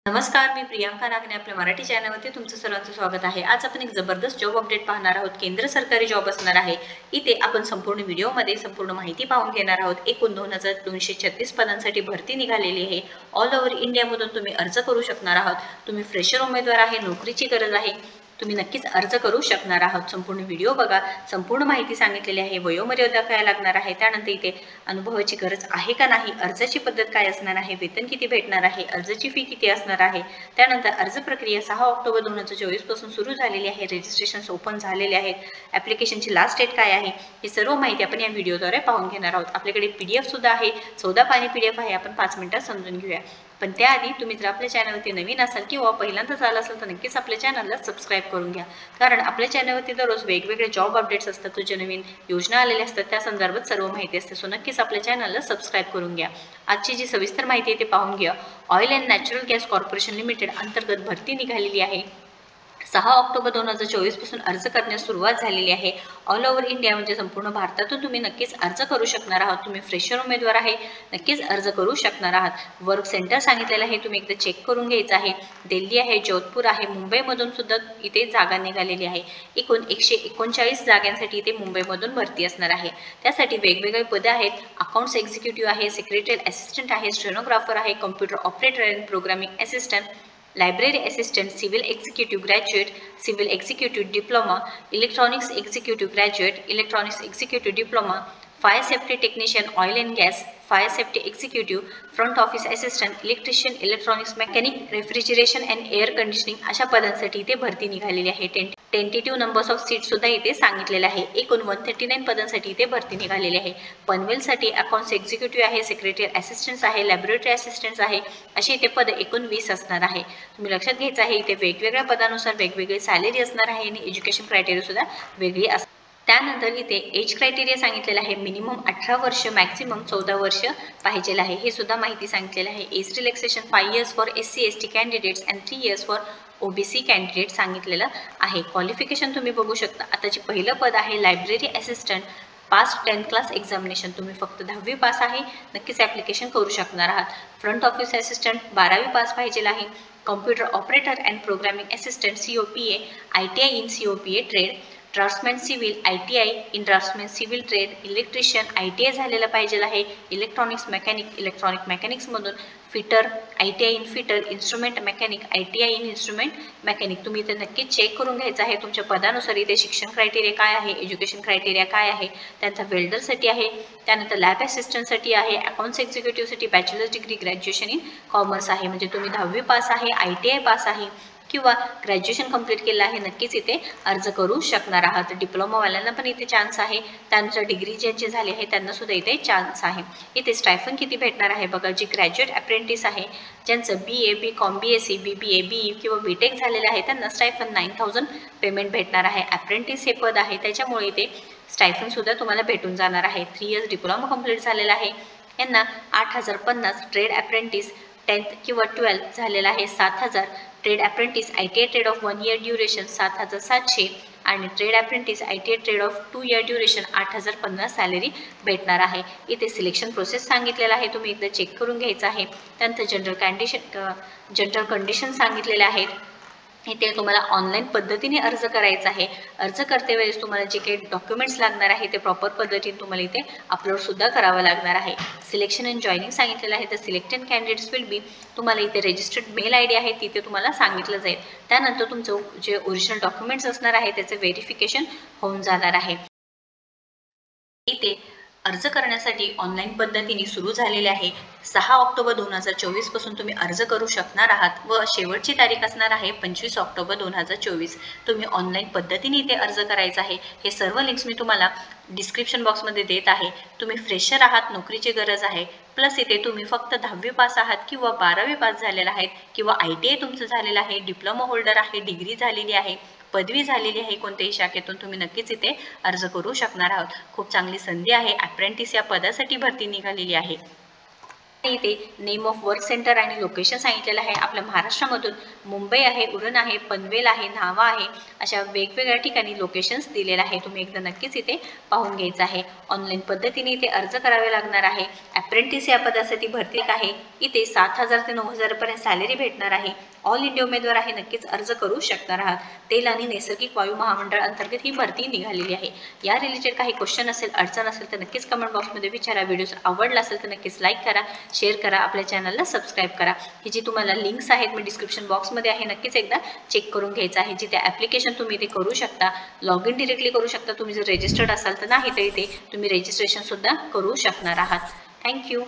नमस्कार, मी प्रियांका नागने आपल्या मराठी चॅनलवरती तुमचं सर्वांचं स्वागत आहे। आज आपण एक जबरदस्त जॉब अपडेट पाहणार आहोत। केंद्र सरकारी जॉब असणार आहे। इथे आपण संपूर्ण व्हिडिओमध्ये संपूर्ण माहिती पाहून घेणार आहोत। एकूण 2236 पदांसाठी भरती निघालेली आहे। ऑल ओव्हर इंडियामधून तुम्ही अर्ज करू शकणार आहात। तुम्ही फ्रेशर उमेदवार आहे, नोकरीची गरज आहे, तुम्ही नक्कीच अर्ज करू शकणार आहात। संपूर्ण व्हिडिओ बघा, संपूर्ण माहिती सांगितलेली आहे। वयोमर्यादा काय लागणार आहे, त्यानंतर इथे अनुभवाची गरज आहे का नाही, अर्जाची पद्धत काय असणार आहे, वेतन किती भेटणार आहे, अर्जाची फी किती असणार आहे, त्यानंतर अर्ज प्रक्रिया 6 ऑक्टोबर 2024 पासून सुरू झालेली आहे। रजिस्ट्रेशन ओपन झालेले आहेत। ॲप्लिकेशनची लास्ट डेट काय आहे, ही सर्व माहिती आपण या व्हिडिओद्वारे पाहून घेणार आहोत। आपल्याकडे PDF सुद्धा आहे, 14 पानी PDF आहे। आपण 5 मिनिटात समजून घेऊया। पण त्याआधी तुम्ही जर आपल्या चॅनलवरती नवीन असाल किंवा पहिल्यांदाच आला असाल तर नक्कीच आपल्या चॅनलला सबस्क्राईब करून घ्या, कारण आपल्या चॅनलवरती दररोज वेगवेगळे जॉब अपडेट्स असतात, तुझ्या नवीन योजना आलेल्या असतात, त्या संदर्भात सर्व माहिती असते। सो नक्कीच आपल्या चॅनलला सबस्क्राईब करून घ्या। आजची जी सविस्तर माहिती आहे ते पाहून घ्या। Oil and natural gas corporation limited अंतर्गत भरती निघालेली आहे। 6 ऑक्टोबर 2024 पासून अर्ज करण्यास सुरुवात झालेली आहे। ऑल ओव्हर इंडिया म्हणजे संपूर्ण भारतातून तुम्ही नक्कीच अर्ज करू शकणार आहात। तुम्ही फ्रेशर उमेदवार आहे, नक्कीच अर्ज करू शकणार आहात। वर्क सेंटर सांगितलेलं आहे, तुम्ही एकदा चेक करून घ्यायचं आहे। दिल्ली आहे, जोधपूर आहे, मुंबईमधून सुद्धा इथे जागा निघालेली आहे। एकूण 139 जागांसाठी इथे मुंबईमधून भरती असणार आहे। त्यासाठी वेगवेगळे पदे आहेत। अकाउंट्स एक्झिक्युटिव्ह आहे, सेक्रेटरी असिस्टंट आहे, स्टेनोग्राफर आहे, computer operator and programming assistant, library assistant, civil executive graduate, civil executive diploma, electronics executive graduate, electronics executive diploma, fire safety technician oil and gas, fire safety executive, front office assistant, electrician, electronics mechanic, refrigeration and air conditioning अशा पदांसाठी इथे भरती निघालेली आहे। Tentative numbers of seat सुद्धा इथे सांगितलेले आहे। एकूण 139 पदांसाठी इथे भरती निघालेली आहे। पनवेलसाठी अकाउंट्स एक्झिक्युटिव्ह आहे, सेक्रेटरी असिस्टंट्स आहे, लॅबोरेटरी असिस्टंट्स आहे, अशी इथे पद एकूण 20 असणार आहे। तुम्ही लक्षात घ्यायचं आहे, इथे वेगवेगळ्या पदानुसार वेगवेगळी सॅलरी असणार आहे आणि एज्युकेशन क्रायटेरिया सुद्धा वेगळी असणार। त्यानंतर इथे एज क्रायटेरिया सांगितलेला आहे। मिनिमम 18 वर्ष, मॅक्सिमम 14 वर्ष पाहिजे आहे, हे सुद्धा माहिती सांगितलेलं आहे। Age relaxation 5 years for SC ST candidates and 3 years for OBC candidate सांगितलेलं आहे। क्वालिफिकेशन तुम्ही बघू शकता। आताचे पहिलं पद आहे library assistant, pass 10th class examination, तुम्ही फक्त 10वी पास आहे, नक्कीच ॲप्लिकेशन करू शकणार आहात। फ्रंट ऑफिस असिस्टंट 12वी पास पाहिजे आहे। Computer operator and programming assistant COPA, ITI in COPA trade, draftsman civil ITI in draftsman civil trade, electrician ITI झालेलं पाहिजे आहे। इलेक्ट्रॉनिक्स मेकॅनिक, इलेक्ट्रॉनिक मेकॅनिक्समधून fitter ITI in fitter, instrument mechanic ITI in instrument mechanic, तुम्ही इथे नक्की check करून घ्यायचं आहे तुमच्या पदानुसार इथे शिक्षण क्रायटेरिया काय आहे, एज्युकेशन क्रायटेरिया काय आहे। त्यांचा वेल्डरसाठी आहे, त्यानंतर लॅब असिस्टंटसाठी आहे, अकाउंट्स एक्झिक्युटिव्हसाठी bachelor's degree graduation in commerce आहे, म्हणजे तुम्ही 10वी पास आहे, ITI पास आहे किंवा ग्रॅज्युएशन कंप्लीट केलं आहे, नक्कीच इथे अर्ज करू शकणार आहात। डिप्लोमावाल्यांना पण इथे चान्स आहे, त्यानुसार डिग्री ज्यांची झाली आहे त्यांना सुद्धा इथे चान्स आहे। इथे स्टायफन किती भेटणार आहे बघा, जी ग्रॅज्युएट अप्रेंटिस आहे, ज्यांचं BA BCom BSc BBA BE किंवा BTech झालेलं आहे, त्यांना स्टायफन 9000 पेमेंट भेटणार आहे। अप्रेंटिस हे पद आहे, त्याच्यामुळे इथे स्टायफन सुद्धा तुम्हाला भेटून जाणार आहे। 3 इयर्स डिप्लोमा कंप्लीट झालेला आहे, यांना 8050, ट्रेड अप्रेंटिस 10th किंवा 12th झालेला आहे 7000, trade apprentice ITI trade off 1 year duration 7700 आणि trade apprentice ITI trade off 2 year duration 8050 salary भेटणार आहे। इथे सिलेक्शन प्रोसेस सांगितलेला आहे, तुम्ही एकदा चेक करून घ्यायचं आहे। त्यानंतर जनरल कंडिशन सांगितलेले आहेत। इथे तुम्हाला ऑनलाईन पद्धतीने अर्ज करायचा आहे। अर्ज करते वेळेस तुम्हाला जे काही डॉक्युमेंट्स लागणार आहे ते प्रॉपर पद्धतीने तुम्हाला इथे अपलोड सुद्धा करावं लागणार आहे। सिलेक्शन अँड जॉईनिंग सांगितलेलं आहे, तर सिलेक्टेड कॅन्डिडेट्स विल बी, तुम्हाला इथे रजिस्टर्ड मेल ID आहे तिथे तुम्हाला सांगितलं जाईल। त्यानंतर तुमचं जे ओरिजिनल डॉक्युमेंट्स असणार आहे त्याचं व्हेरिफिकेशन होऊन जाणार आहे। इथे अर्ज करण्यासाठी ऑनलाईन पद्धतीने सुरू झालेले आहे। 6 ऑक्टोबर 2024 पासून तुम्ही अर्ज करू शकणार आहात व शेवटची तारीख असणार आहे 25 ऑक्टोबर 2024। तुम्ही ऑनलाईन पद्धतीने इथे अर्ज करायचा आहे। हे सर्व लिंक्स मी तुम्हाला डिस्क्रिप्शन बॉक्समध्ये देत आहे। तुम्ही फ्रेशर आहात, नोकरीची गरज आहे, प्लस इथे तुम्ही फक्त 10वी पास आहात किंवा 12वी पास झालेला आहेत किंवा ITI तुमचं झालेलं आहे, डिप्लोमा होल्डर आहे, डिग्री झालेली आहे, पदवी झालेली आहे कोणत्याही शाखेतून, तुम्ही नक्कीच इथे अर्ज करू शकणार आहात। खूप चांगली संधी आहे। अप्रेंटिस या पदासाठी भरती निघालेली आहे। इथे नेम ऑफ वर्क सेंटर आणि लोकेशन सांगितलेलं आहे. आपल्या महाराष्ट्रामधून मुंबई आहे, उरण आहे, पनवेल आहे, न्हावा आहे, अशा वेगवेगळ्या ठिकाणी लोकेशन्स दिलेलं आहे. तुम्ही एकदा नक्कीच इथे पाहून घ्यायचं आहे. ऑनलाईन पद्धतीने इथे अर्ज करावे लागणार आहे. अप्रेंटिस या पदासाठी भरती आहे. इथे 7,000 ते 9,000 पर्यंत सॅलरी भेटणार आहे. ऑल इंडिया उमेदवार आहे, नक्कीच अर्ज करू शकणार आहात. तेल आणि नैसर्गिक वायू महामंडळ अंतर्गत ही भरती निघालेली आहे. या रिलेटेड काही क्वेश्चन असेल, अडचण असेल तर नक्कीच कमेंट बॉक्समध्ये विचारा. व्हिडिओ आवडला असेल तर नक्कीच लाईक करा, शेअर करा, आपल्या चॅनलला सबस्क्राईब करा. ही जी तुम्हाला लिंक्स आहेत मी डिस्क्रिप्शन बॉक्समध्ये आहे, नक्कीच एकदा चेक करून घ्यायचं आहे. जिथे ॲप्लिकेशन तुम्ही इथे करू शकता, लॉग इन डिरेक्टली करू शकता. तुम्ही जर रजिस्टर्ड असाल तर नाही तर इथे तुम्ही रजिस्ट्रेशन सुद्धा करू शकणार आहात. थँक्यू.